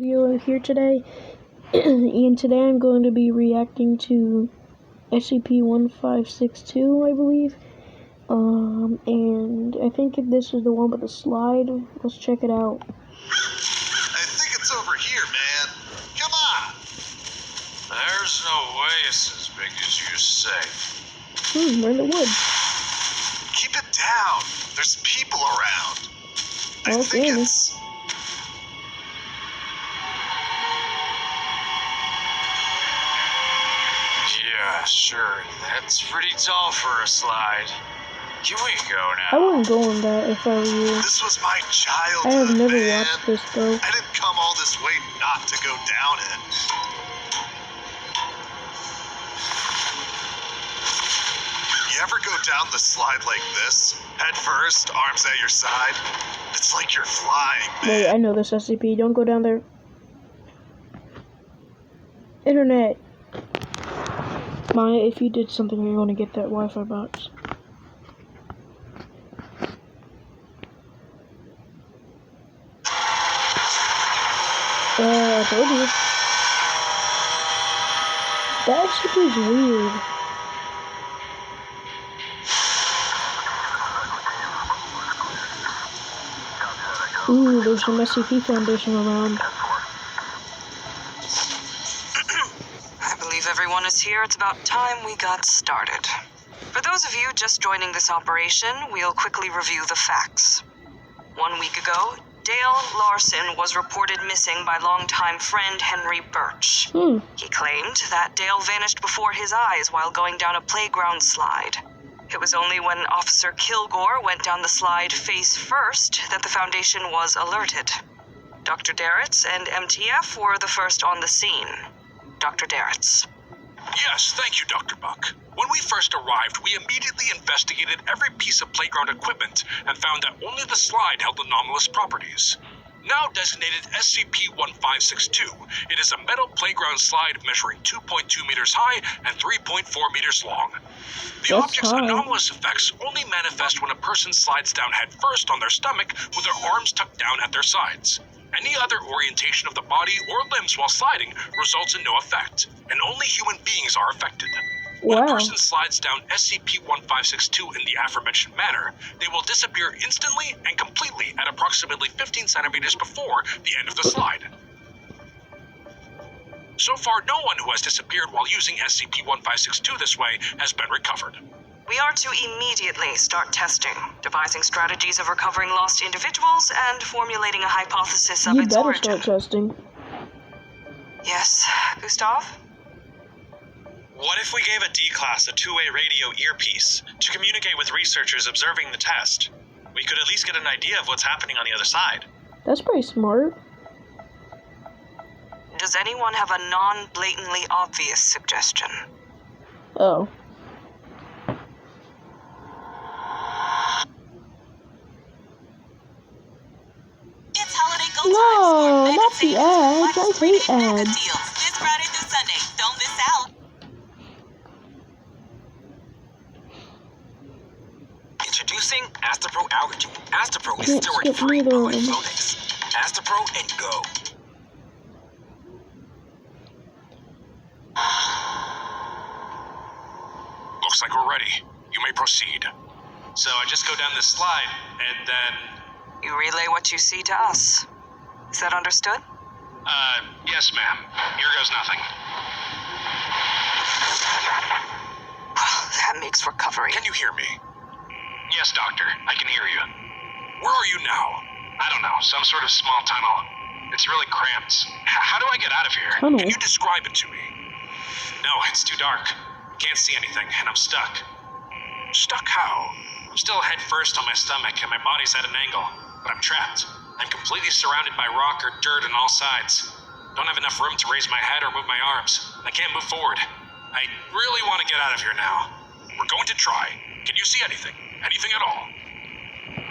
Video here today, and today I'm going to be reacting to SCP-1562, I believe. And I think this is the one with the slide. Let's check it out. I think it's over here, man. Come on. There's no way it's as big as you say. We're in the woods. Keep it down. There's people around. I Oh, think really? it's... Yeah, sure. That's pretty tall for a slide. Can we go I now? wouldn't go on that if I were you. This was my childhood, I have never man. watched this though. I didn't come all this way not to go down it. You ever go down the slide like this? Head first, arms at your side? It's like you're flying, man. Wait, I know this SCP. Don't go down there. Internet. Maya, if you did something, you're going to get that Wi-Fi box. I told you. That SCP is weird. Ooh, there's some SCP Foundation around. I believe everyone is here. It's about time we got started. For those of you just joining this operation, we'll quickly review the facts. 1 week ago, Dale Larson was reported missing by longtime friend Henry Birch. He claimed that Dale vanished before his eyes while going down a playground slide. It was only when Officer Kilgore went down the slide face first that the Foundation was alerted. Dr. Darretts and MTF were the first on the scene. Dr. Darretts. Yes, thank you, Dr. Buck. When we first arrived, we immediately investigated every piece of playground equipment and found that only the slide held anomalous properties. Now designated SCP-1562, it is a metal playground slide measuring 2.2 meters high and 3.4 meters long. The That's object's high. anomalous effects only manifest when a person slides down head first on their stomach with their arms tucked down at their sides. Any other orientation of the body or limbs while sliding results in no effect, and only human beings are affected. When a Wow. person slides down SCP-1562 in the aforementioned manner, they will disappear instantly and completely at approximately 15 centimeters before the end of the slide. So far, no one who has disappeared while using SCP-1562 this way has been recovered. We are to immediately start testing, devising strategies of recovering lost individuals, and formulating a hypothesis of You its better origin. start testing. Yes, Gustav? What if we gave a D-Class a two-way radio earpiece to communicate with researchers observing the test? We could at least get an idea of what's happening on the other side. That's pretty smart. Does anyone have a non-blatantly obvious suggestion? Oh. It's holiday go No, time for mega not the savings ads. with I Black hate Friday mega ads. deals this Friday through Sunday. Don't miss out. Introducing Astapro Allergy. Astapro is Can't skip steroid-free neither of avoid them. Flonex. Astapro and go. Looks like we're ready. You may proceed. So I just go down this slide, and then... You relay what you see to us. Is that understood? Yes, ma'am. Here goes nothing. That makes recovery. Can you hear me? Yes, Doctor. I can hear you. Where are you now? I don't know. Some sort of small tunnel. It's really cramped. How do I get out of here? Tunnel? Can you describe it to me? No, it's too dark. Can't see anything, and I'm stuck. Stuck how? I'm still head first on my stomach, and my body's at an angle, but I'm trapped. I'm completely surrounded by rock or dirt on all sides. Don't have enough room to raise my head or move my arms. I can't move forward. I really want to get out of here now. We're going to try. Can you see anything? Anything at all?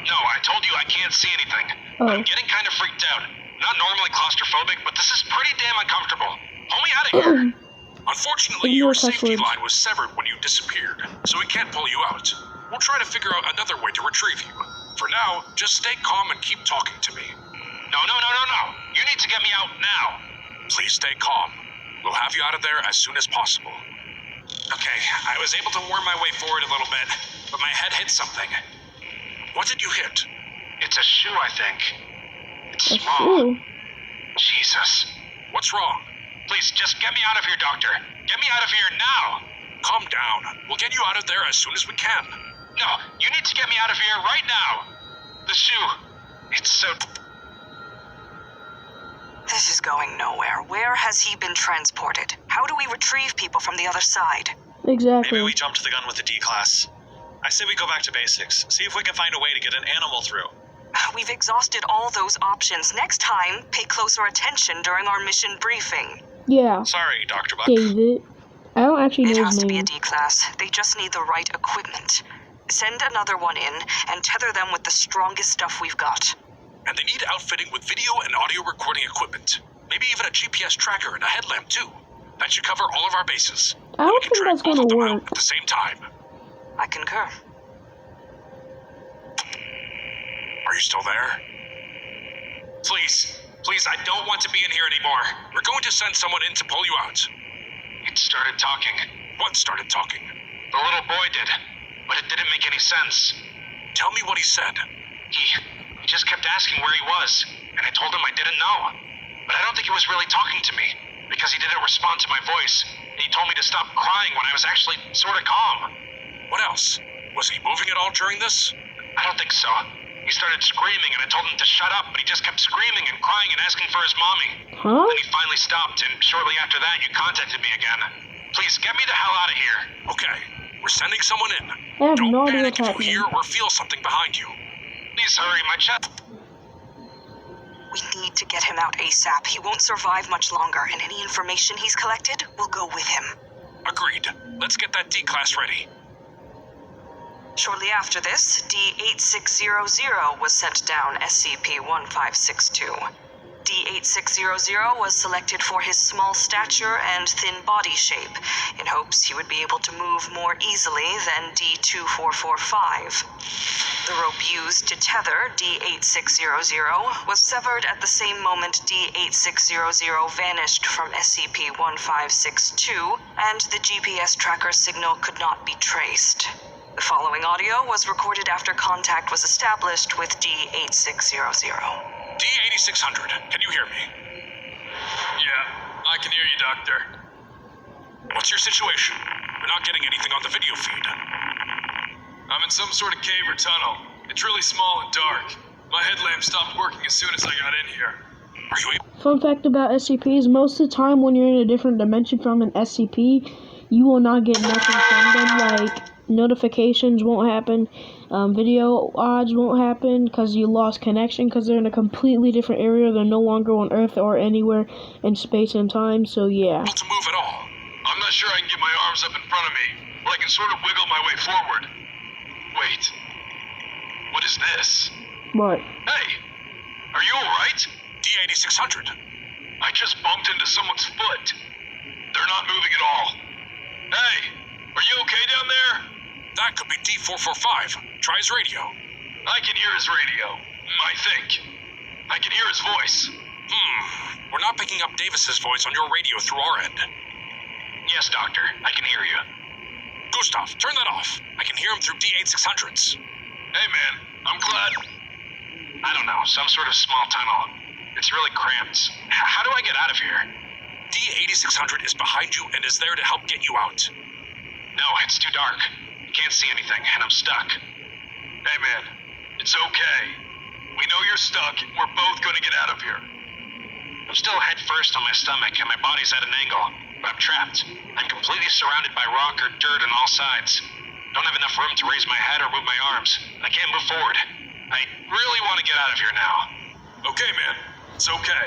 No, I told you I can't see anything. Oh. I'm getting kind of freaked out. Not normally claustrophobic, but this is pretty damn uncomfortable. Pull me out of here. Unfortunately, Ignore your safety passwords. line was severed when you disappeared, so we can't pull you out. We'll try to figure out another way to retrieve you. For now, just stay calm and keep talking to me. No. You need to get me out now. Please stay calm. We'll have you out of there as soon as possible. Okay, I was able to worm my way forward a little bit, but my head hit something. What did you hit? It's a shoe, I think. It's A small. shoe? Jesus. What's wrong? Please, just get me out of here, Doctor. Get me out of here now. Calm down. We'll get you out of there as soon as we can. No, you need to get me out of here right now. The shoe. It's so... This is going nowhere. Where has he been transported? How do we retrieve people from the other side? Exactly. Maybe we jumped the gun with the D-class. I say we go back to basics. See if we can find a way to get an animal through. We've exhausted all those options. Next time, pay closer attention during our mission briefing. Yeah, Sorry, Dr. Buck. David. I don't actually It know has his to be a name. D-class. They just need the right equipment. Send another one in and tether them with the strongest stuff we've got. And they need outfitting with video and audio recording equipment. Maybe even a GPS tracker and a headlamp, too. That should cover all of our bases. I And we don't can think track that's both gonna of them work. out at the same time. I concur. Are you still there? Please, I don't want to be in here anymore. We're going to send someone in to pull you out. It started talking. What started talking? The little boy did, but it didn't make any sense. Tell me what he said. He just kept asking where he was, and I told him I didn't know. But I don't think he was really talking to me, because he didn't respond to my voice, and he told me to stop crying when I was actually sort of calm. What else? Was he moving at all during this? I don't think so. He started screaming, and I told him to shut up, but he just kept screaming and crying and asking for his mommy. Huh? Then he finally stopped, and shortly after that, you contacted me again. Please, get me the hell out of here. Okay, we're sending someone in. I have Don't no idea panic what's if you hear happening. or feel something behind you. Please hurry, my chest. We need to get him out ASAP. He won't survive much longer, and any information he's collected will go with him. Agreed. Let's get that D-class ready. Shortly after this, D8600 was sent down SCP-1562. D8600 was selected for his small stature and thin body shape, in hopes he would be able to move more easily than D2445. The rope used to tether D8600 was severed at the same moment D8600 vanished from SCP-1562, and the GPS tracker signal could not be traced. The following audio was recorded after contact was established with D8600. D8600, can you hear me? Yeah, I can hear you, Doctor. What's your situation? We're not getting anything on the video feed. I'm in some sort of cave or tunnel. It's really small and dark. My headlamp stopped working as soon as I got in here. Are you able? Fun fact about SCPs, most of the time when you're in a different dimension from an SCP, you will not get nothing from them, like notifications won't happen, video odds won't happen because you lost connection because they're in a completely different area. They're no longer on Earth or anywhere in space and time, so yeah. To move at all? I'm not sure I can get my arms up in front of me, but I can sort of wiggle my way forward. Wait. What is this? What? Hey! Are you alright? D8600. I just bumped into someone's foot. They're not moving at all. Hey! Are you okay down there? That could be D445. Try his radio. I can hear his radio. I think. I can hear his voice. We're not picking up Davis's voice on your radio through our end. Yes, Doctor. I can hear you. Gustav, turn that off. I can hear him through D8600s. Hey, man. I'm glad. I don't know, some sort of small tunnel. It's really cramped. How do I get out of here? D8600 is behind you and is there to help get you out. No, it's too dark. Can't see anything, and I'm stuck. Hey, man. It's okay. We know you're stuck. We're both going to get out of here. I'm still head first on my stomach, and my body's at an angle, but I'm trapped. I'm completely surrounded by rock or dirt on all sides. Don't have enough room to raise my head or move my arms. I can't move forward. I really want to get out of here now. Okay, man. It's okay.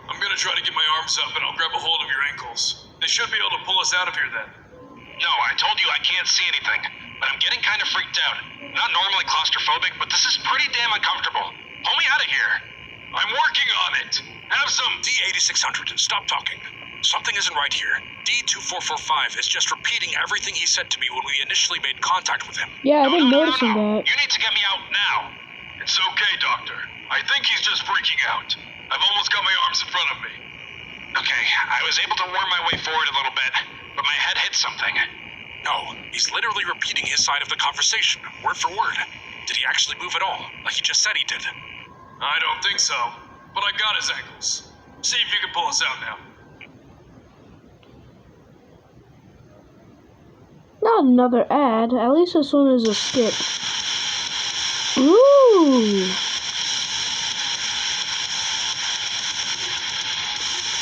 I'm going to try to get my arms up, and I'll grab a hold of your ankles. They should be able to pull us out of here then. No, I told you I can't see anything, but I'm getting kind of freaked out. Not normally claustrophobic, but this is pretty damn uncomfortable. Pull me out of here. I'm working on it. Have some... D8600, stop talking. Something isn't right here. D2445 is just repeating everything he said to me when we initially made contact with him. Yeah, I've been No. noticing that. You need to get me out now. It's okay, Doctor. I think he's just freaking out. I've almost got my arms in front of me. Okay, I was able to worm my way forward a little bit, but my head hit something. No, he's literally repeating his side of the conversation, word for word. Did he actually move at all, like he just said he did? I don't think so, but I got his ankles. See if you can pull us out now. Not another ad. At least this one is a skip. Ooh.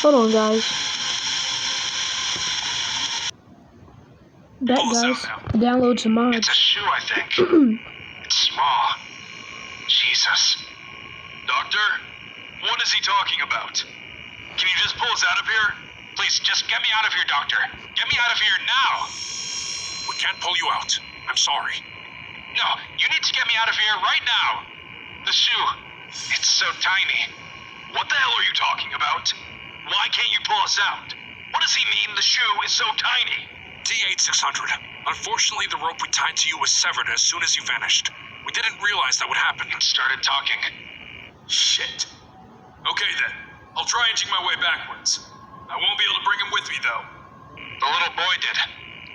Hold on, guys. That, Pull us guys, out now. download some mods. It's a shoe, I think. It's small. Jesus. Doctor, what is he talking about? Can you just pull us out of here? Please, just get me out of here, Doctor. Get me out of here now. We can't pull you out. I'm sorry. No, you need to get me out of here right now. The shoe, it's so tiny. What the hell are you talking about? Why can't you pull us out? What does he mean the shoe is so tiny? D8600. Unfortunately, the rope we tied to you was severed as soon as you vanished. We didn't realize that would happen. It started talking. Shit. Okay then, I'll try inching my way backwards. I won't be able to bring him with me though. The little boy did,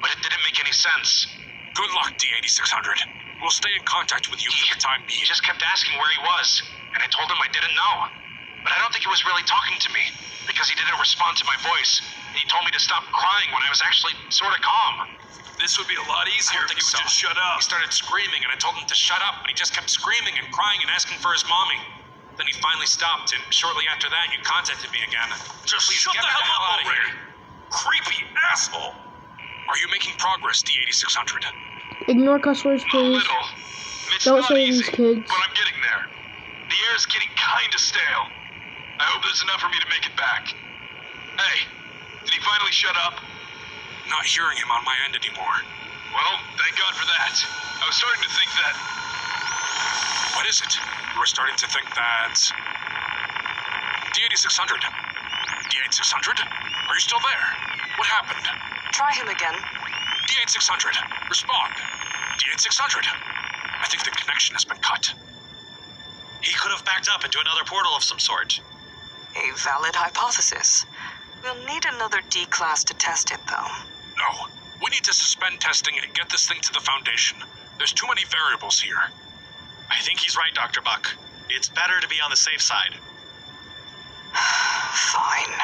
but it didn't make any sense. Good luck, D8600. We'll stay in contact with you for the time being. He just kept asking where he was, and I told him I didn't know. But I don't think he was really talking to me, because he didn't respond to my voice, and he told me to stop crying when I was actually sort of calm. This would be a lot easier if he would just shut up. He started screaming, and I told him to shut up, but he just kept screaming and crying and asking for his mommy. Then he finally stopped, and shortly after that, you contacted me again. Just Please shut get the hell up out of already. here. Creepy asshole. Are you making progress, D8600? Ignore cuss words, A please. little. It's Don't not say easy, these kids. but I'm getting there. The air's getting kinda stale. I hope there's enough for me to make it back. Hey, did he finally shut up? Not hearing him on my end anymore. Well, thank God for that. I was starting to think that... What is it? You were starting to think that... D8600? D8600? Are you still there? What happened? Try him again. D8600, respond. D8600. I think the connection has been cut. He could have backed up into another portal of some sort. A valid hypothesis. We'll need another D-class to test it, though. No, we need to suspend testing and get this thing to the Foundation. There's too many variables here. I think he's right, Dr. Buck. It's better to be on the safe side. Fine.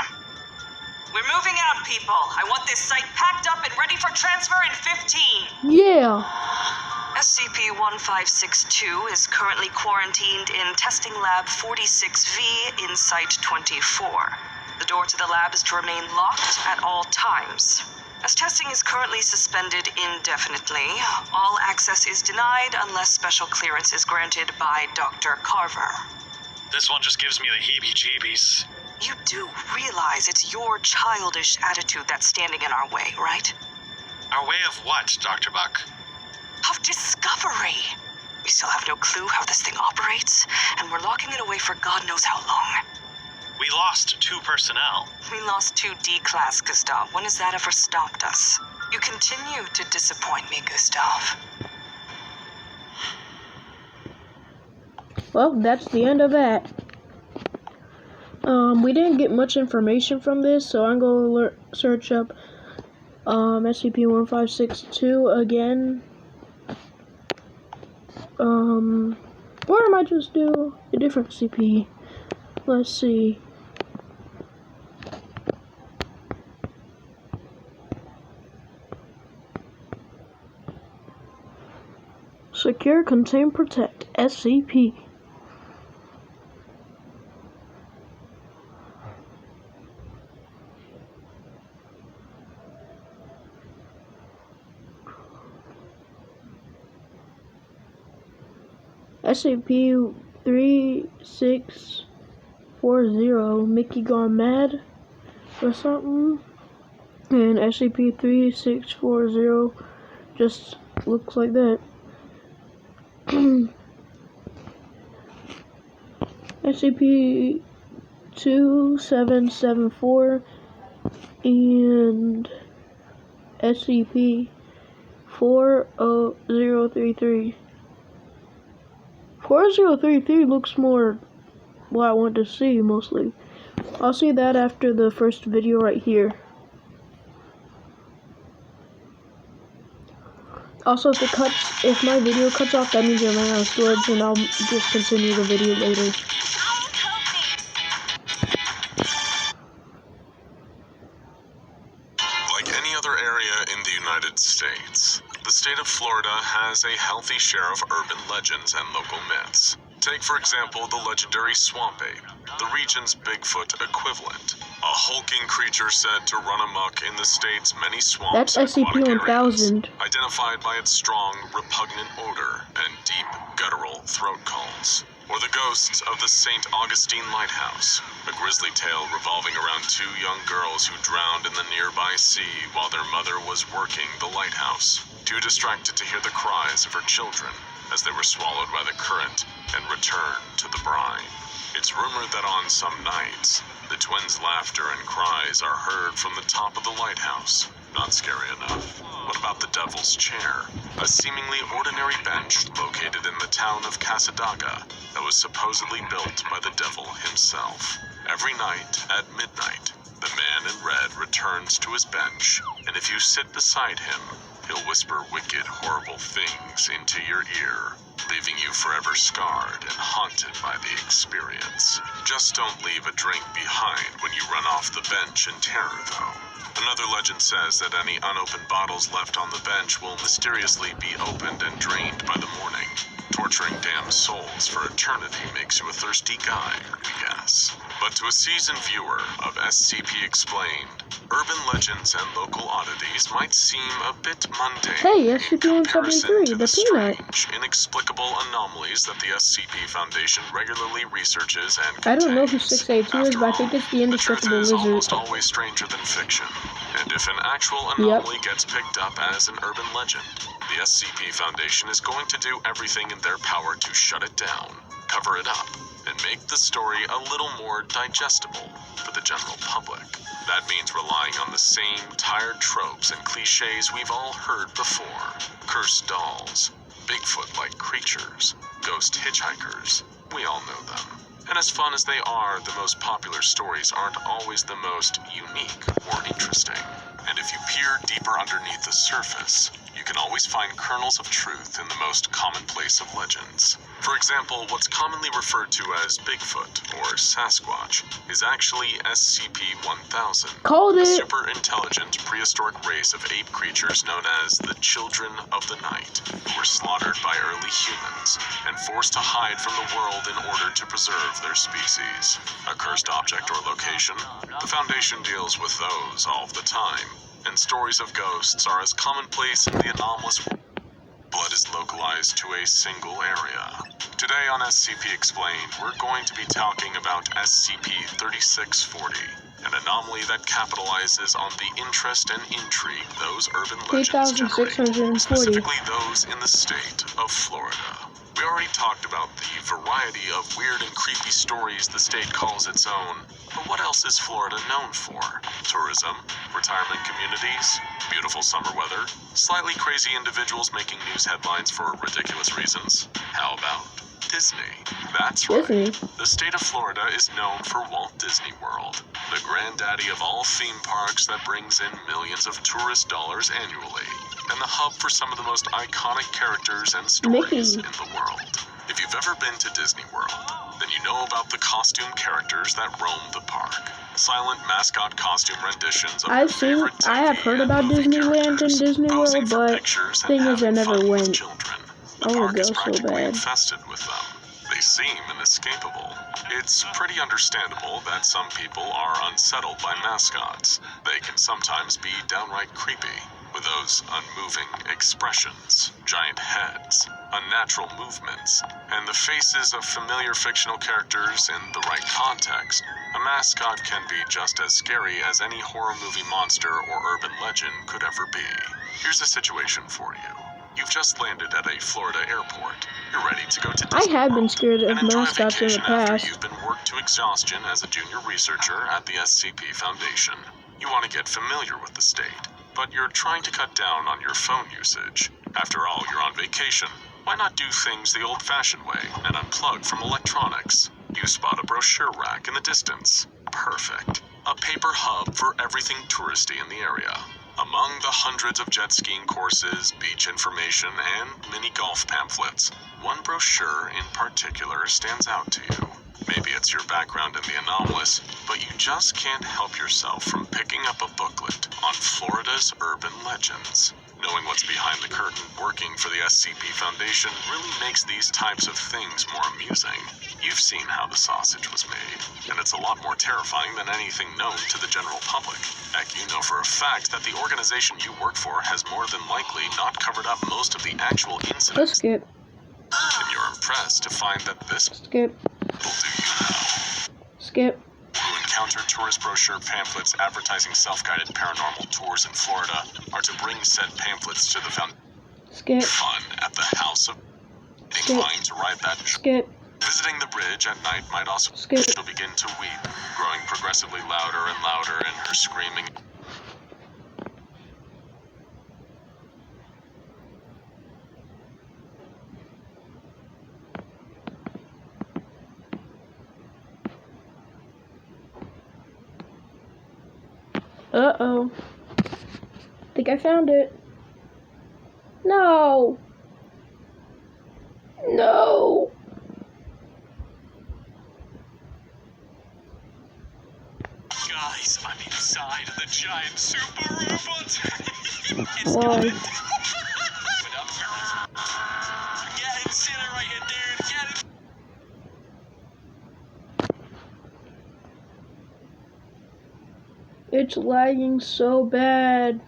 We're moving out, people. I want this site packed up and ready for transfer in 15. Yeah. SCP-1562 is currently quarantined in Testing Lab 46V in Site 24. The door to the lab is to remain locked at all times. As testing is currently suspended indefinitely, all access is denied unless special clearance is granted by Dr. Carver. This one just gives me the heebie-jeebies. You do realize it's your childish attitude that's standing in our way, right? Our way of what, Dr. Buck? Of discovery. We still have no clue how this thing operates, and we're locking it away for God knows how long. We lost 2 personnel. We lost 2 D-class, Gustav. When has that ever stopped us? You continue to disappoint me, Gustav. Well, that's the end of that. We didn't get much information from this, so I'm going to search up SCP-1562 again. Or I might just do a different CP. Let's see. Secure, Contain, Protect, SCP. SCP-3640, Mickey Gone Mad or something. And SCP-3640 just looks like that. SCP-2774 and SCP-4033. 4033 looks more what I want to see, mostly. I'll see that after the first video right here. Also, if my video cuts off, that means I ran out of storage, and I'll just continue the video later. Like any other area in the United States, the state of Florida has a healthy share of urban legends and local myths. Take, for example, the legendary swamp ape, the region's Bigfoot equivalent. A hulking creature said to run amok in the state's many swamps That's and aquatic areas, SCP-1000. identified by its strong, repugnant odor and deep, guttural throat calls. Or the ghosts of the St. Augustine Lighthouse, a grisly tale revolving around two young girls who drowned in the nearby sea while their mother was working the lighthouse, too distracted to hear the cries of her children as they were swallowed by the current and returned to the brine. It's rumored that on some nights, the twins' laughter and cries are heard from the top of the lighthouse. Not scary enough. What about the Devil's Chair? A seemingly ordinary bench located in the town of Casadaga that was supposedly built by the devil himself. Every night at midnight, the man in red returns to his bench, and if you sit beside him, he'll whisper wicked, horrible things into your ear, leaving you forever scarred and haunted by the experience. Just don't leave a drink behind when you run off the bench in terror, though. Another legend says that any unopened bottles left on the bench will mysteriously be opened and drained by the morning. Torturing damned souls for eternity makes you a thirsty guy, we guess. But to a seasoned viewer of SCP Explained, urban legends and local oddities might seem a bit mundane. Hey, in comparison SCP-173, to the peanut. strange, inexplicable anomalies that the SCP Foundation regularly researches and I don't know who contains. 682 is, but I think it's the truth indestructible is lizard. almost always stranger than fiction. And if an actual anomaly gets picked up as an urban legend, the SCP Foundation is going to do everything in their power to shut it down, cover it up, and make the story a little more digestible for the general public. That means relying on the same tired tropes and cliches we've all heard before. Cursed dolls, Bigfoot-like creatures, ghost hitchhikers. We all know them. And as fun as they are, the most popular stories aren't always the most unique or interesting. And if you peer deeper underneath the surface, you can always find kernels of truth in the most commonplace of legends. For example, what's commonly referred to as Bigfoot or Sasquatch is actually SCP-1000. Called A it. super intelligent prehistoric race of ape creatures known as the Children of the Night, who were slaughtered by early humans and forced to hide from the world in order to preserve their species. A cursed object or location? The Foundation deals with those all the time, and stories of ghosts are as commonplace in the anomalous world. Blood is localized to a single area. Today on SCP Explained, we're going to be talking about SCP-3640, an anomaly that capitalizes on the interest and intrigue those urban legends generate, 3,640. specifically those in the state of Florida. We already talked about the variety of weird and creepy stories the state calls its own, but what else is Florida known for? Tourism, retirement communities, beautiful summer weather, slightly crazy individuals making news headlines for ridiculous reasons. How about Disney? That's right. Disney. The state of Florida is known for Walt Disney World, the granddaddy of all theme parks that brings in millions of tourist dollars annually, and the hub for some of the most iconic characters and stories Mickey. in the world. If you've ever been to Disney World, then you know about the costume characters that roam the park. Silent mascot costume renditions of your favorite I have TV heard and about movie Disneyland and characters, Disney posing World, for but pictures and thing is, I having never fun with went. children. I The would park go is so practically bad. infested with them. They seem inescapable. It's pretty understandable that some people are unsettled by mascots. They can sometimes be downright creepy, with those unmoving expressions, giant heads, unnatural movements, and the faces of familiar fictional characters in the right context. A mascot can be just as scary as any horror movie monster or urban legend could ever be. Here's a situation for you. You've just landed at a Florida airport. You're ready to go to I Disney have been World scared of and enjoy a mascots in the vacation after past. you've been worked to exhaustion as a junior researcher at the SCP Foundation. You want to get familiar with the state, but you're trying to cut down on your phone usage. After all, you're on vacation. Why not do things the old-fashioned way and unplug from electronics? You spot a brochure rack in the distance. Perfect. A paper hub for everything touristy in the area. Among the hundreds of jet skiing courses, beach information, and mini golf pamphlets, one brochure in particular stands out to you. Maybe it's your background in the anomalous, but you just can't help yourself from picking up a booklet on Florida's urban legends. Knowing what's behind the curtain working for the SCP Foundation really makes these types of things more amusing. You've seen how the sausage was made, and it's a lot more terrifying than anything known to the general public. Heck, you know for a fact that the organization you work for has more than likely not covered up most of the actual Let's incidents. skip. And you're impressed to find that this Skip. will do you now. Skip. Who encounter tourist brochure pamphlets advertising self-guided paranormal tours in Florida are to bring said pamphlets to the Skip. fun at the house of inclined to ride that. Skip. Visiting the bridge at night might also Skip. she'll begin to weep, growing progressively louder and louder in her screaming. Uh-oh. Think I found it. No. No. Guys, I'm inside of the giant super robot. It's Why? coming. Get it, sit it right here, dude. Get it. It's lagging so bad.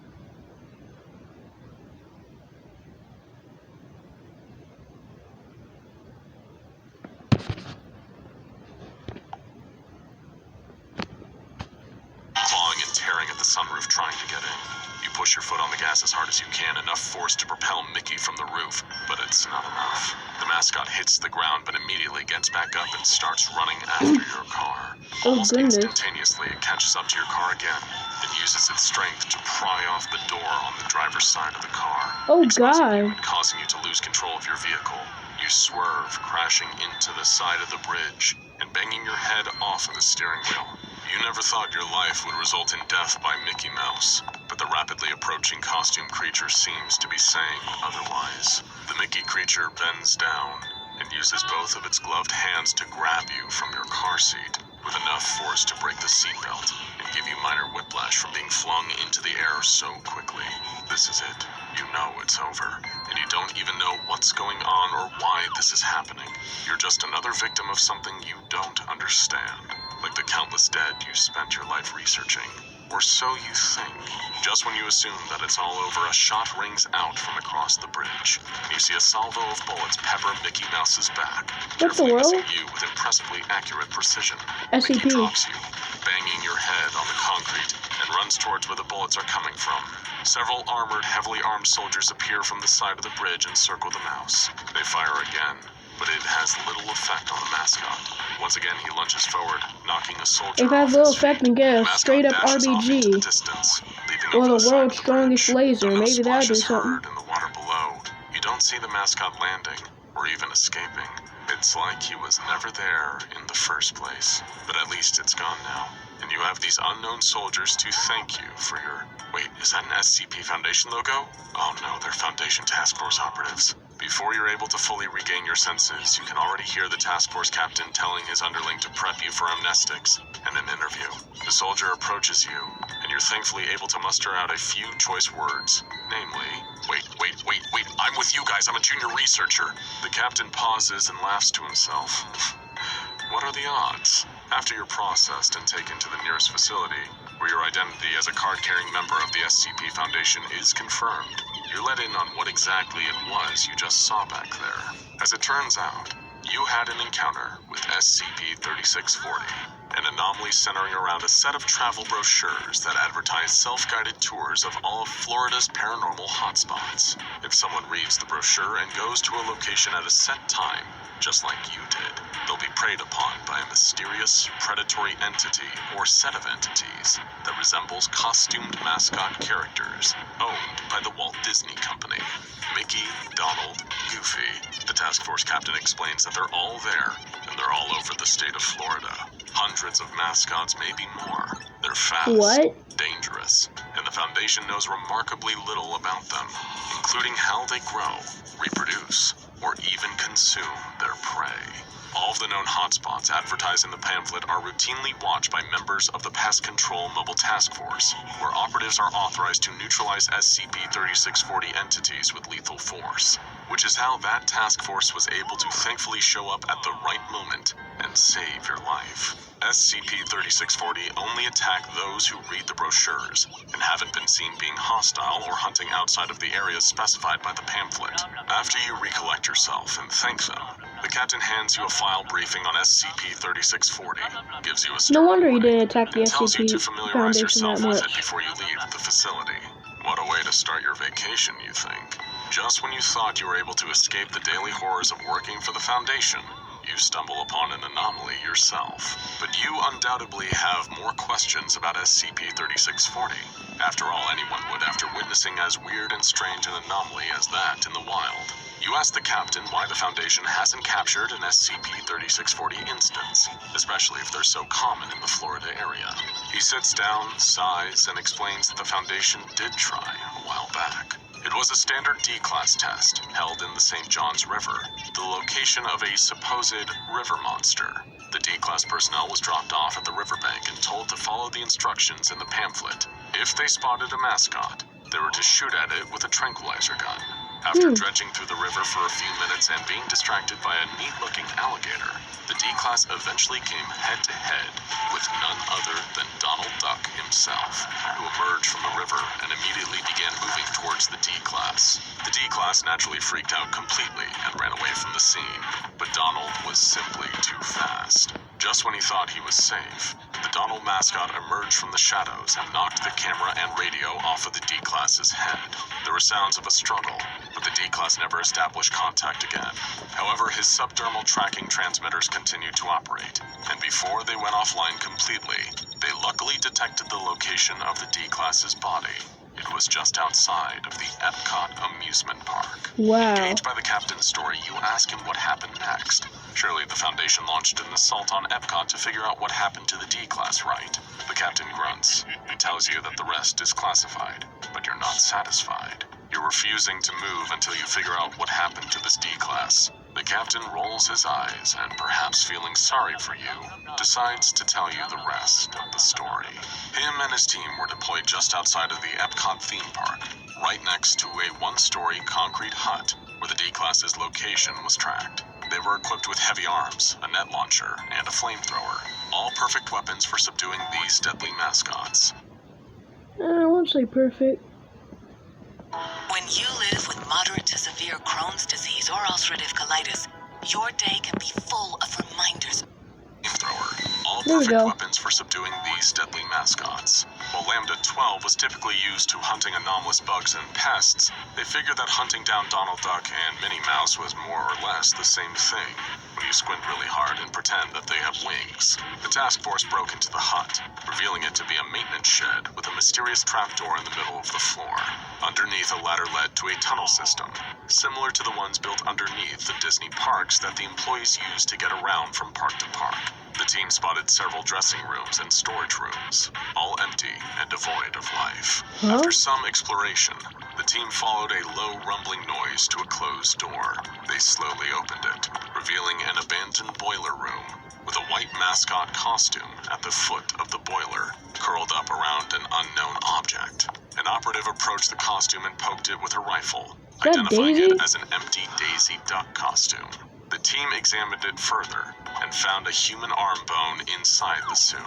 Clawing and tearing at the sunroof trying to get in. You push your foot on the gas as hard as you can, enough force to propel Mickey from the roof, but it's not enough. The mascot hits the ground but immediately gets back up and starts running after your car. Oh, Almost goodness. instantaneously, it catches up to your car again and uses its strength to pry off the door on the driver's side of the car, Oh, exposing you God. and causing you to lose control of your vehicle. You swerve, crashing into the side of the bridge and banging your head off of the steering wheel. You never thought your life would result in death by Mickey Mouse, but the rapidly approaching costume creature seems to be saying otherwise. The Mickey creature bends down and uses both of its gloved hands to grab you from your car seat, with enough force to break the seatbelt and give you minor whiplash from being flung into the air so quickly. This is it. You know it's over, and you don't even know what's going on or why this is happening. You're just another victim of something you don't understand, like the countless dead you spent your life researching. Or so you think. Just when you assume that it's all over, a shot rings out from across the bridge. You see a salvo of bullets pepper Mickey Mouse's back, What the carefully world? missing you with impressively accurate precision. Mickey SCP. drops you, banging your head on the concrete, and runs towards where the bullets are coming from. Several armored, heavily armed soldiers appear from the side of the bridge and circle the mouse. They fire again, but it has little effect on the mascot. Once again, he lunges forward, knocking a soldier If it has off little his feet. effect, then get The a mascot straight up dashes off into the RBG. distance, leaping Or over the side of world's strongest bridge. laser. Though no Maybe that'd do splashes something. heard in the water below, you don't see the mascot landing, or even escaping. It's like he was never there in the first place. But at least it's gone now, and you have these unknown soldiers to thank you for your... Wait, is that an SCP Foundation logo? Oh no, they're Foundation Task Force operatives. Before you're able to fully regain your senses, you can already hear the task force captain telling his underling to prep you for amnestics and an interview. The soldier approaches you, and you're thankfully able to muster out a few choice words, namely, wait, I'm with you guys, I'm a junior researcher. The captain pauses and laughs to himself. What are the odds? After you're processed and taken to the nearest facility, where your identity as a card-carrying member of the SCP Foundation is confirmed, you're let in on what exactly it was you just saw back there. As it turns out, you had an encounter with SCP-3640, an anomaly centering around a set of travel brochures that advertise self-guided tours of all of Florida's paranormal hotspots. If someone reads the brochure and goes to a location at a set time, Just like you did, they'll be preyed upon by a mysterious, predatory entity or set of entities that resembles costumed mascot characters owned by the Walt Disney Company. Mickey, Donald, Goofy. The task force captain explains that they're all there, and they're all over the state of Florida. Hundreds of mascots, maybe more. They're fast, dangerous, and the Foundation knows remarkably little about them, including how they grow, reproduce, or even consume their prey. All of the known hotspots advertised in the pamphlet are routinely watched by members of the Pest Control Mobile Task Force, where operatives are authorized to neutralize SCP-3640 entities with lethal force, which is how that task force was able to thankfully show up at the right moment and save your life. SCP-3640 only attack those who read the brochures and haven't been seen being hostile or hunting outside of the areas specified by the pamphlet. After you recollect yourself and thank them, the captain hands you a file briefing on SCP-3640, gives you a No wonder you warning, didn't attack the and tells you to SCP familiarize Foundation yourself that with much. it before you leave the facility. What a way to start your vacation, you think. Just when you thought you were able to escape the daily horrors of working for the Foundation, you stumble upon an anomaly yourself. But you undoubtedly have more questions about SCP-3640. After all, anyone would after witnessing as weird and strange an anomaly as that in the wild. You ask the captain why the Foundation hasn't captured an SCP-3640 instance, especially if they're so common in the Florida area. He sits down, sighs, and explains that the Foundation did try a while back. It was a standard D-class test, held in the St. Johns River, the location of a supposed river monster. The D-class personnel was dropped off at the riverbank and told to follow the instructions in the pamphlet. If they spotted a mascot, they were to shoot at it with a tranquilizer gun. After dredging through the river for a few minutes and being distracted by a neat-looking alligator, the D-class eventually came head-to-head with none other than Donald Duck himself, who emerged from the river and immediately began moving towards the D-class. The D-class naturally freaked out completely and ran away from the scene, but Donald was simply too fast. Just when he thought he was safe, the Donald mascot emerged from the shadows and knocked the camera and radio off of the D-class's head. There were sounds of a struggle, but the D-class never established contact again. However, his subdermal tracking transmitters continued to operate, and before they went offline completely, they luckily detected the location of the D-class's body. It was just outside of the Epcot amusement park. Wow. Engaged by the captain's story, you ask him what happened next. Surely the Foundation launched an assault on Epcot to figure out what happened to the D-class, right? The captain grunts and tells you that the rest is classified, but you're not satisfied. You're refusing to move until you figure out what happened to this D-class. The captain rolls his eyes and, perhaps feeling sorry for you, decides to tell you the rest of the story. Him and his team were deployed just outside of the Epcot theme park, right next to a one-story concrete hut where the D-class's location was tracked. They were equipped with heavy arms, a net launcher, and a flamethrower, all perfect weapons for subduing these deadly mascots. I won't say perfect. When you live with moderate to severe Crohn's disease or ulcerative colitis, your day can be full of reminders. Flamethrower, all There we perfect go. weapons for subduing these deadly mascots. While Lambda-12 was typically used to hunting anomalous bugs and pests, they figured that hunting down Donald Duck and Minnie Mouse was more or less the same thing, when you squint really hard and pretend that they have wings. The task force broke into the hut, revealing it to be a maintenance shed with a mysterious trapdoor in the middle of the floor. Underneath, a ladder led to a tunnel system, similar to the ones built underneath the Disney parks that the employees use to get around from park to park. The team spotted several dressing rooms and storage rooms, all empty and devoid of life. After some exploration, the team followed a low rumbling noise to a closed door. They slowly opened it, revealing an abandoned boiler room with a white mascot costume at the foot of the boiler, curled up around an unknown object. An operative approached the costume and poked it with a rifle, that identifying Daisy? it as an empty Daisy Duck costume. The team examined it further and found a human arm bone inside the suit.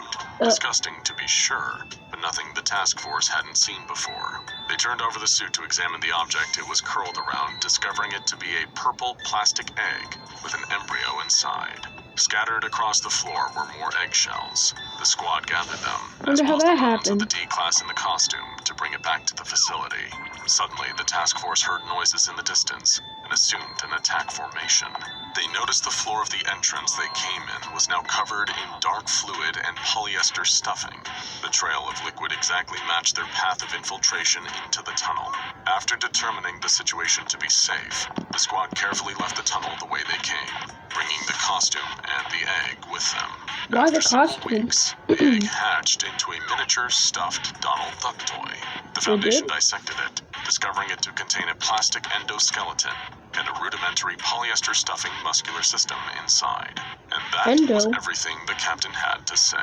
Disgusting to be sure, but nothing the task force hadn't seen before. They turned over the suit to examine the object it was curled around, discovering it to be a purple plastic egg with an embryo inside. Scattered across the floor were more eggshells. The squad gathered them, as Wonder how well as that the bones of happened. the D-class in the costume, to bring it back to the facility. Suddenly, the task force heard noises in the distance, and assumed an attack formation. They noticed the floor of the entrance they came in was now covered in dark fluid and polyester stuffing. The trail of liquid exactly matched their path of infiltration into the tunnel. After determining the situation to be safe, the squad carefully left the tunnel the way they came, bringing the costume and the egg with them. Why the After several costume? weeks, the egg hatched into a miniature stuffed Donald Duck toy. The Foundation dissected it, discovering it to contain a plastic endoskeleton and a rudimentary polyester stuffing muscular system inside. And that was everything the captain had to say.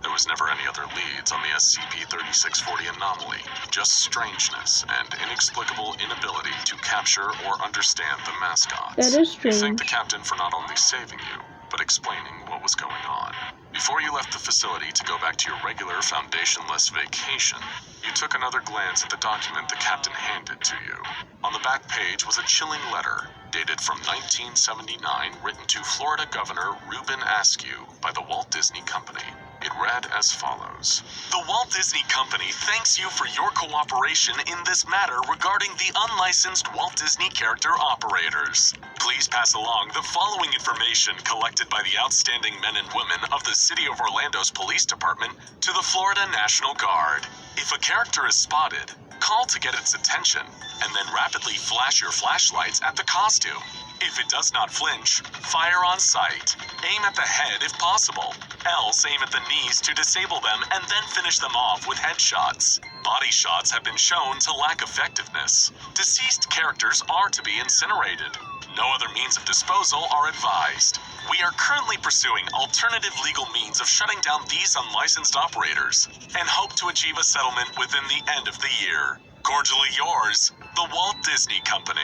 There was never any other leads on the SCP-3640 anomaly, just strangeness and inexplicable inability to capture or understand the mascots. That is strange. You thank the captain for not only saving you, but explaining what was going on. Before you left the facility to go back to your regular Foundation-less vacation, you took another glance at the document the captain handed to you. On the back page was a chilling letter, dated from 1979, written to Florida Governor Reuben Askew by the Walt Disney Company. It read as follows. The Walt Disney Company thanks you for your cooperation in this matter regarding the unlicensed Walt Disney character operators. Please pass along the following information collected by the outstanding men and women of the City of Orlando's Police Department to the Florida National Guard. If a character is spotted, call to get its attention, and then rapidly flash your flashlights at the costume. If it does not flinch, fire on sight. Aim at the head if possible. Else aim at the knees to disable them and then finish them off with headshots. Body shots have been shown to lack effectiveness. Deceased characters are to be incinerated. No other means of disposal are advised. We are currently pursuing alternative legal means of shutting down these unlicensed operators and hope to achieve a settlement within the end of the year. Cordially yours, the Walt Disney Company.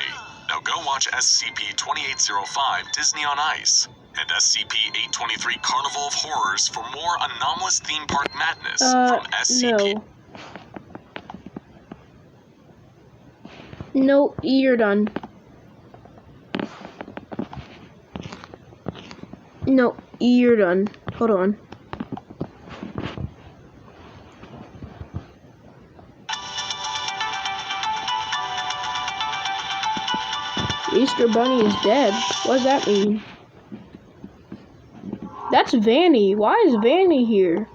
Now go watch SCP-2805 Disney on Ice and SCP-823 Carnival of Horrors for more anomalous theme park madness from SCP. No, you're done. No, you're done. Hold on. Easter Bunny is dead. What does that mean? That's Vanny. Why is Vanny here?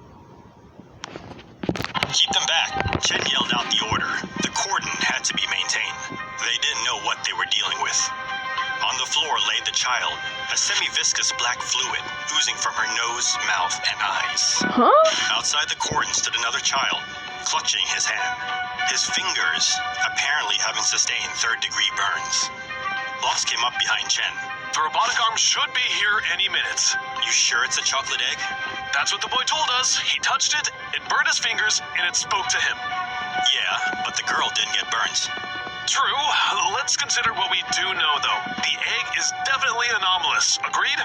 Keep them back. Chen yelled out the order. The cordon had to be maintained. They didn't know what they were dealing with. On the floor lay the child, a semi-viscous black fluid oozing from her nose, mouth, and eyes. Huh? Outside the cordon stood another child, clutching his hand. His fingers apparently having sustained third-degree burns. Loss came up behind Chen. The robotic arm should be here any minute. You sure it's a chocolate egg? That's what the boy told us. He touched it, it burned his fingers, and it spoke to him. Yeah, but the girl didn't get burns. True. Let's consider what we do know, though. The egg is definitely anomalous. Agreed?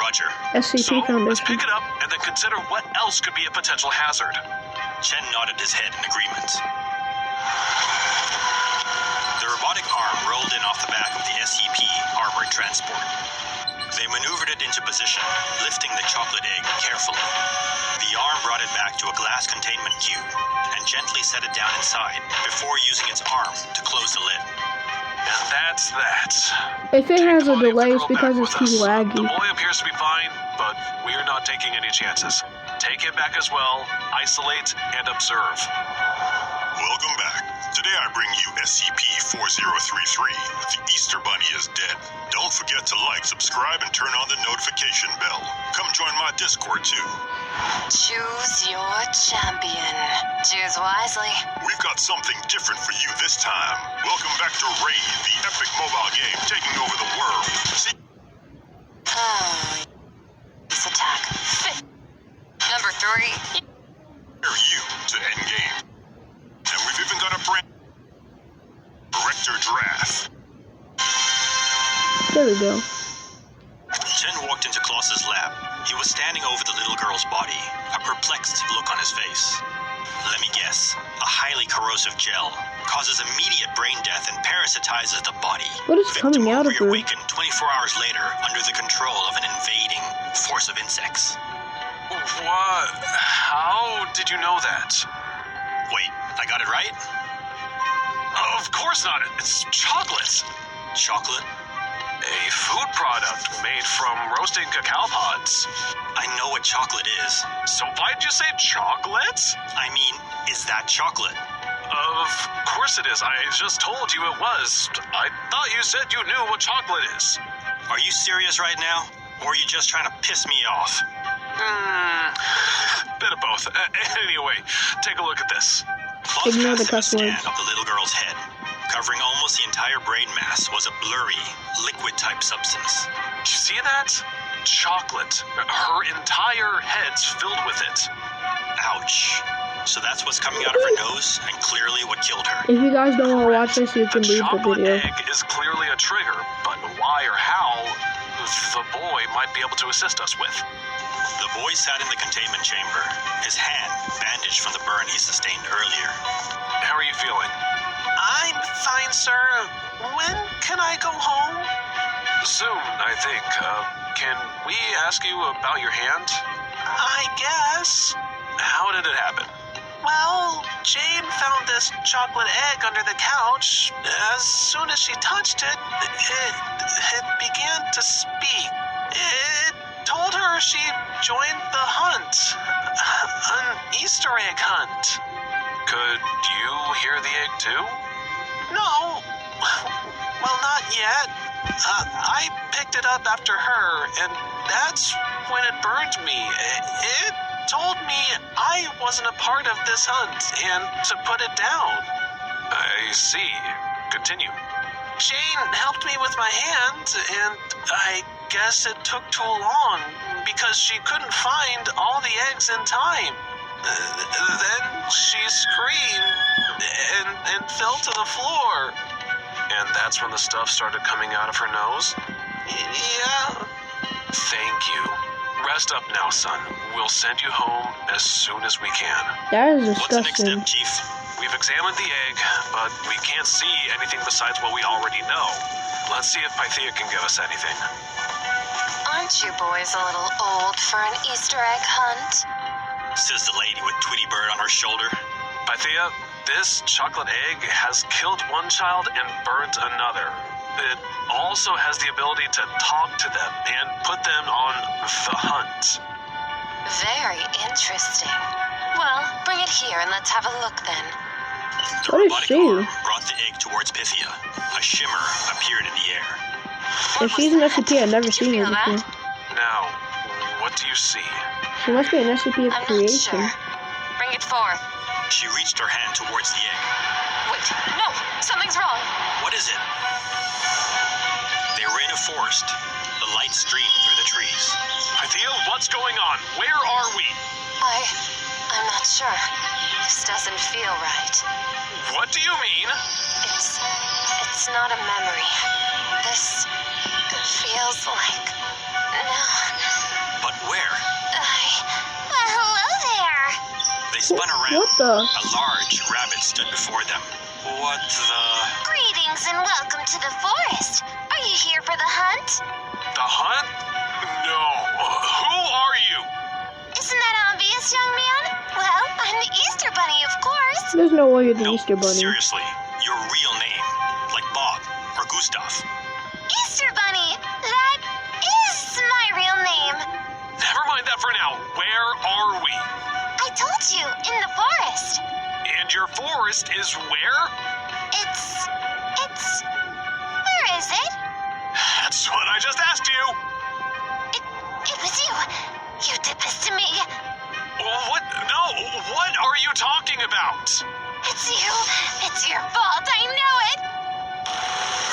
Roger. SCP So, let's Foundation. pick it up and then consider what else could be a potential hazard. Chen nodded his head in agreement. The robotic arm rolled in off the back of the SCP armored transport. They maneuvered it into position, lifting the chocolate egg carefully. The arm brought it back to a glass containment cube and gently set it down inside before using its arm to close the lid. And that's that. If it Take has the a body of the delay, it's girl back because with it's too us. laggy. The boy appears to be fine, but we're not taking any chances. Take him back as well, isolate, and observe. Welcome back. Today I bring you SCP-4033, The Easter Bunny is Dead. Don't forget to like, subscribe, and turn on the notification bell. Come join my Discord too. Choose your champion. Choose wisely. We've got something different for you this time. Welcome back to Raid, the epic mobile game taking over the world. See? Oh, this attack. Number 3. You to endgame. And we've even got a brand Rector Draft. There we go. Chen walked into Klaus's lab. He was standing over the little girl's body, a perplexed look on his face. Let me guess. A highly corrosive gel causes immediate brain death and parasitizes the body. What is coming out of her? Reawakened 24 hours later under the control of an invading force of insects. What? How did you know that? Wait, I got it right? Of course not. It's chocolate. Chocolate? A food product made from roasting cacao pods. I know what chocolate is. So why'd you say chocolate? I mean, is that chocolate? Of course it is. I just told you it was. I thought you said you knew what chocolate is. Are you serious right now? Or are you just trying to piss me off? Bit of both. Anyway, take a look at this. Plus Ignore the passed him a cuss scan of the little girl's head. Covering almost the entire brain mass was a blurry, liquid-type substance. You see that? Chocolate. Her entire head's filled with it. Ouch. So that's what's coming out of her nose, and clearly what killed her. If you guys don't want to watch this, you can leave the chocolate video. egg is clearly a trigger, but why or how, the boy might be able to assist us with. The boy sat in the containment chamber, his hand bandaged from the burn he sustained earlier. How are you feeling? I'm fine, sir. When can I go home? Soon, I think. Can we ask you about your hand? I guess. How did it happen? Well, Jane found this chocolate egg under the couch. As soon as she touched it, it began to speak. It told her she joined the hunt. An Easter egg hunt. Could you hear the egg too? No. Well, not yet. I picked it up after her, and that's when it burned me. It told me I wasn't a part of this hunt and to put it down. I see. Continue. Jane helped me with my hand, and I guess it took too long because she couldn't find all the eggs in time. Then she screamed and fell to the floor. And that's when the stuff started coming out of her nose? Yeah. Thank you. Rest up now, son. We'll send you home as soon as we can. That is What's the next disgusting. step, Chief? We've examined the egg, but we can't see anything besides what we already know. Let's see if Pythia can give us anything. Aren't you boys a little old for an Easter egg hunt? Says the lady with Tweety Bird on her shoulder. Pythia, this chocolate egg has killed one child and burnt another. It also has the ability to talk to them and put them on the hunt. Very interesting. Well, bring it here and let's have a look then. The What is robotic she? arm brought the egg towards Pythia. A shimmer appeared in the air. If she's an SCP, I've never Did you seen her feel that? before. Now, what do you see? She must be an SCP of I'm not creation. sure. Bring it forth. She reached her hand towards the egg. Wait, no! Something's wrong! What is it? They were in a forest. The light streamed through the trees. Pythia, what's going on? Where are we? I'm not sure. This doesn't feel right. What do you mean? It's not a memory. This feels like... No. But where? Well, hello there! They spun around. What the? A large rabbit stood before them. What the... Greetings and welcome to the forest. Are you here for the hunt? The hunt? No. Who are you? Isn't that obvious, young man? Well, I'm the Easter Bunny, of course. There's no way you're the No, Easter Bunny. seriously. Your real name. Like Bob or Gustav. Easter Bunny! That is my real name. Never mind that for now. Where are we? I told you, in the forest. And your forest is where? It's... Where is it? That's what I just asked you. It was you. You did this to me. What? No. What are you talking about? It's you. It's your fault. I know it.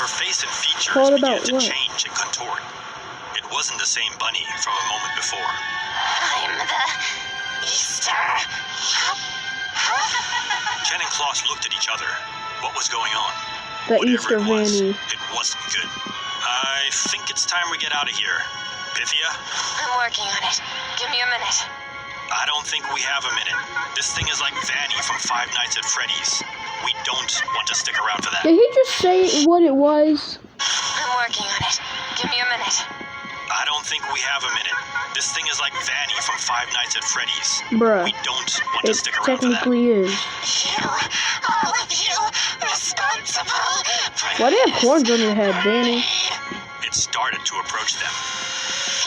Her face and features Fault began about to what? change and contort. It wasn't the same bunny from a moment before. I'm the Easter. Chen and Klaus looked at each other. What was going on? The Whatever Easter it was, Bunny. it wasn't good. I think it's time we get out of here. Pythia? I'm working on it. Give me a minute. I don't think we have a minute. This thing is like Vanny from Five Nights at Freddy's. We don't want to stick around for that. Did he just say what it was? I'm working on it. Give me a minute. I don't think we have a minute. This thing is like Vanny from Five Nights at Freddy's. Bruh. We don't want to It stick around for that. technically is. You, all of you, responsible for Why do you have horns on your head, Danny? It it started to approach them.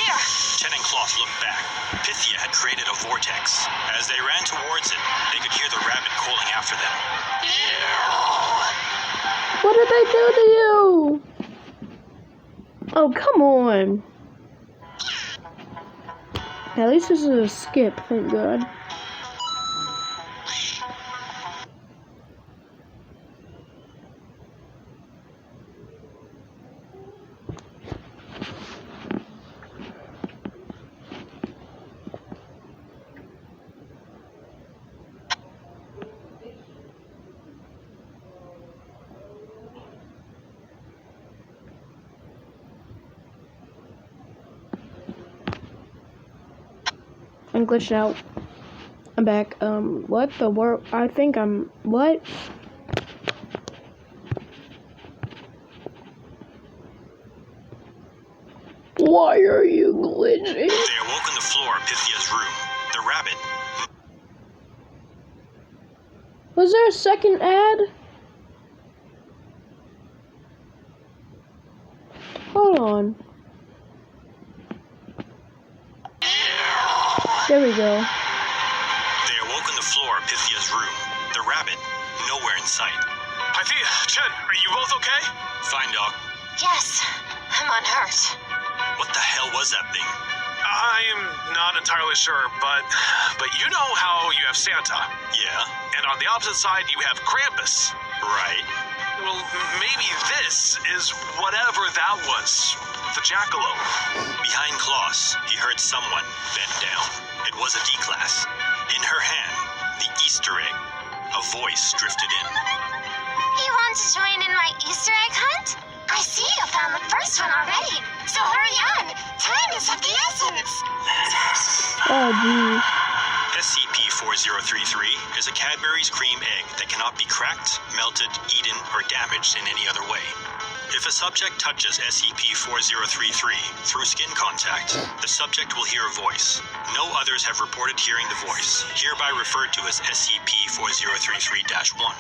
Here. Chen and Cloth looked back. Pythia had created a vortex. As they ran towards it, they could hear the rabbit calling after them. What did they do to you? Oh, come on. At least this is a skip, thank God. I'm glitched out. I'm back. What the world? I think I'm... What? Why are you glitching? They awoke on the floor of Pythia's room. The rabbit... Was there a second ad? Hold on. There we go. They awoke on the floor of Pythia's room. The rabbit, nowhere in sight. Pythia, Chen, are you both okay? Fine, Doc. Yes, I'm unhurt. What the hell was that thing? I'm not entirely sure, but you know how you have Santa, Yeah? and on the opposite side you have Krampus. Right. Well, maybe this is whatever that was. The jackalope. Behind Klaus, he heard someone bent down. It was a D-class. In her hand, the Easter egg. A voice drifted in. You want to join in my Easter egg hunt? I see you found the first one already, so hurry on. Time is of the essence. Oh, geez. SCP-4033 is a Cadbury's cream egg that cannot be cracked, melted, eaten, or damaged in any other way. If a subject touches SCP-4033 through skin contact, the subject will hear a voice. No others have reported hearing the voice, hereby referred to as SCP-4033-1.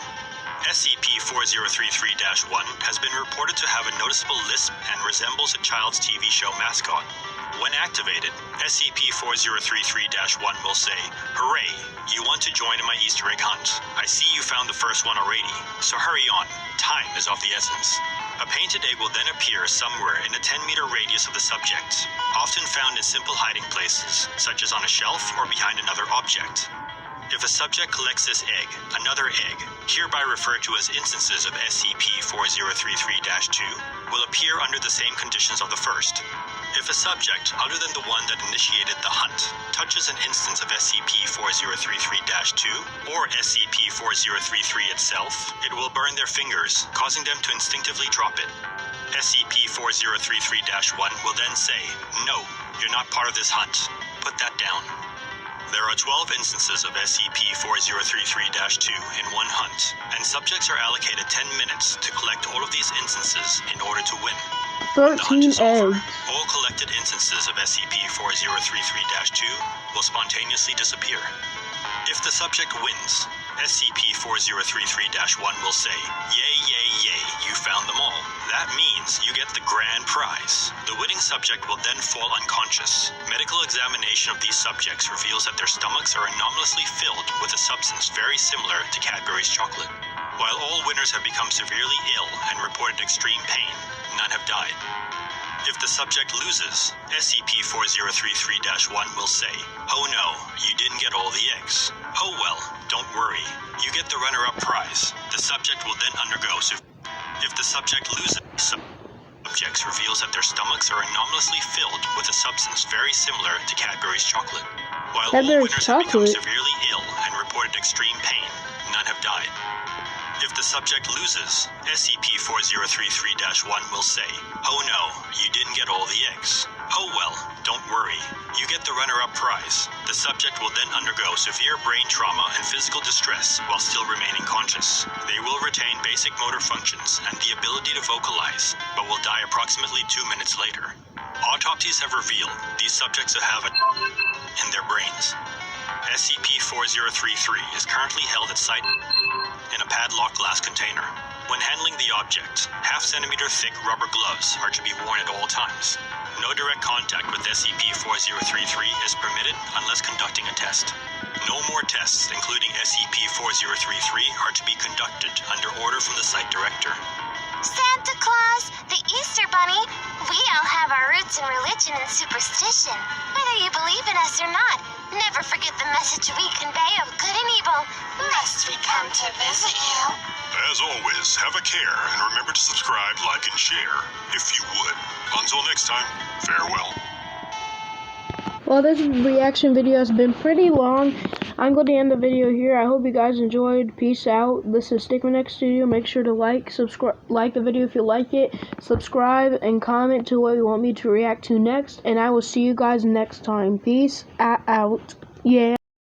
SCP-4033-1 has been reported to have a noticeable lisp and resembles a child's TV show mascot. When activated, SCP-4033-1 will say, "Hooray, you want to join in my Easter egg hunt. I see you found the first one already, so hurry on, time is of the essence." A painted egg will then appear somewhere in a 10-meter radius of the subject, often found in simple hiding places, such as on a shelf or behind another object. If a subject collects this egg, another egg, hereby referred to as instances of SCP-4033-2, will appear under the same conditions of the first. If a subject, other than the one that initiated the hunt, touches an instance of SCP-4033-2 or SCP-4033 itself, it will burn their fingers, causing them to instinctively drop it. SCP-4033-1 will then say, "No, you're not part of this hunt. Put that down." There are 12 instances of SCP-4033-2 in one hunt, and subjects are allocated 10 minutes to collect all of these instances in order to win. When the hunt 13 is over, eggs. all collected instances of SCP-4033-2 will spontaneously disappear. If the subject wins, SCP-4033-1 will say, "Yay, yay, yay, you found them all." That means you get the grand prize. The winning subject will then fall unconscious. Medical examination of these subjects reveals that their stomachs are anomalously filled with a substance very similar to Cadbury's chocolate. While all winners have become severely ill and reported extreme pain, none have died. If the subject loses, SCP-4033-1 will say, "Oh no, you didn't get all the eggs. Oh well, don't worry, you get the runner-up prize." The subject will then undergo If the subject loses, subjects reveals that their stomachs are anomalously filled with a substance very similar to Cadbury's chocolate. While all Cadbury's winners have become chocolate? severely ill and reported extreme pain, none have died. If the subject loses, SCP-4033-1 will say, "Oh no, you didn't get all the eggs. Oh well, don't worry, you get the runner-up prize." The subject will then undergo severe brain trauma and physical distress while still remaining conscious. They will retain basic motor functions and the ability to vocalize, but will die approximately 2 minutes later. Autopsies have revealed these subjects have in their brains. SCP-4033 is currently held at site in a padlocked glass container. When handling the object, half-centimeter thick rubber gloves are to be worn at all times. No direct contact with SCP-4033 is permitted unless conducting a test. No more tests, including SCP-4033, are to be conducted under order from the site director. Santa Claus, the Easter Bunny, we all have our roots in religion and superstition. Whether you believe in us or not, never forget the message we convey of good and evil, lest we come to visit you. As always, have a care and remember to subscribe, like, and share, if you would. Until next time, farewell. Well, this reaction video has been pretty long. I'm going to end the video here. I hope you guys enjoyed. Peace out. This is Stickman X Studio. Make sure to like the video if you like it. Subscribe and comment to what you want me to react to next. And I will see you guys next time. Peace out. Yeah.